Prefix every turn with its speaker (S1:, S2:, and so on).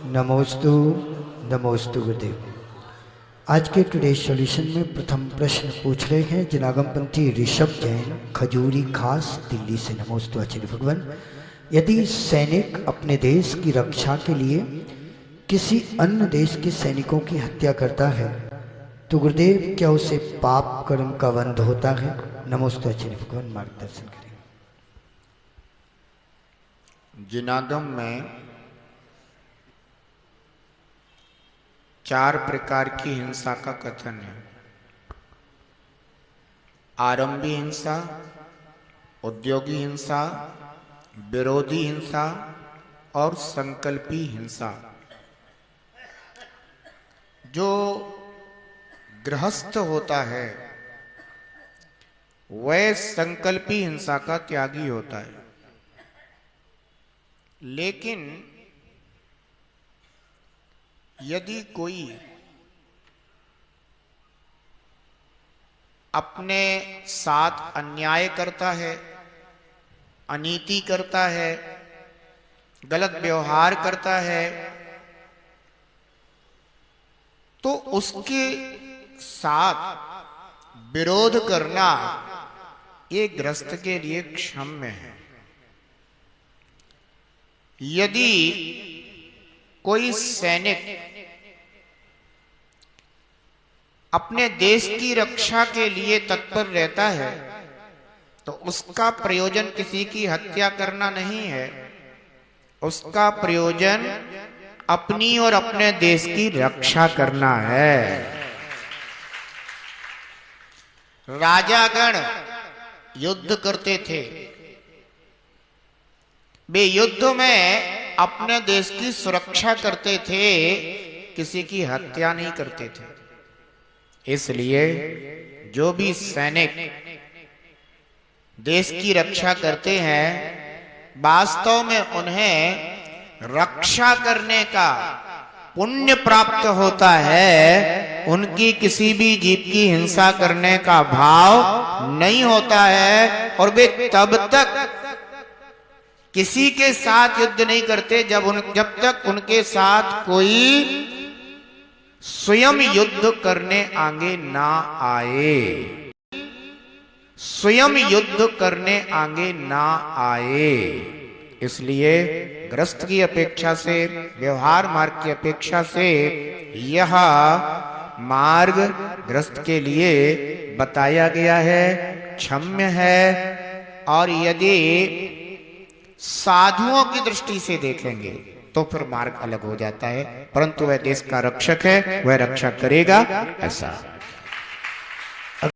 S1: नमोस्तु नमोस्तु गुरुदेव। आज के टुडे सॉल्यूशन में प्रथम प्रश्न पूछ रहे हैं जनागमपंथी ऋषभ जैन, खजूरी खास, दिल्ली से। नमोस्तु आचार्य भगवान। यदि सैनिक अपने देश की रक्षा के लिए किसी अन्य देश के सैनिकों की हत्या करता है तो गुरुदेव क्या उसे पाप कर्म का बंध होता है? नमोस्तु आचार्य भगवान, मार्गदर्शन करें।
S2: जिनागम में 4 प्रकार की हिंसा का कथन है। आरंभी हिंसा, उद्योगी हिंसा, विरोधी हिंसा और संकल्पी हिंसा। जो गृहस्थ होता है वह संकल्पी हिंसा का त्यागी होता है, लेकिन यदि कोई अपने साथ अन्याय करता है, अनीति करता है, गलत व्यवहार करता है, तो उसके साथ विरोध करना ये गृहस्थ के लिए क्षम्य है। यदि कोई सैनिक अपने देश की रक्षा के लिए तत्पर रहता है तो उसका प्रयोजन किसी की हत्या करना नहीं है, उसका प्रयोजन अपनी और अपने देश की रक्षा करना है। राजागण युद्ध करते थे, वे युद्ध में अपने देश की सुरक्षा करते थे, किसी की हत्या नहीं करते थे। इसलिए जो भी सैनिक देश की रक्षा करते हैं, वास्तव में उन्हें रक्षा करने का पुण्य प्राप्त होता है, उनकी किसी भी जीव की हिंसा करने का भाव नहीं होता है। और वे तब तक किसी के साथ युद्ध नहीं करते जब तक उनके साथ कोई स्वयं युद्ध करने आगे ना आए, स्वयं युद्ध करने आगे ना आए। इसलिए गृहस्थ की अपेक्षा से, व्यवहार मार्ग की अपेक्षा से यह मार्ग गृहस्थ के लिए बताया गया है, क्षम्य है। और यदि साधुओं की दृष्टि से देखेंगे तो फिर मार्ग अलग हो जाता है, परंतु वह देश का रक्षक है, वह रक्षा करेगा, ऐसा।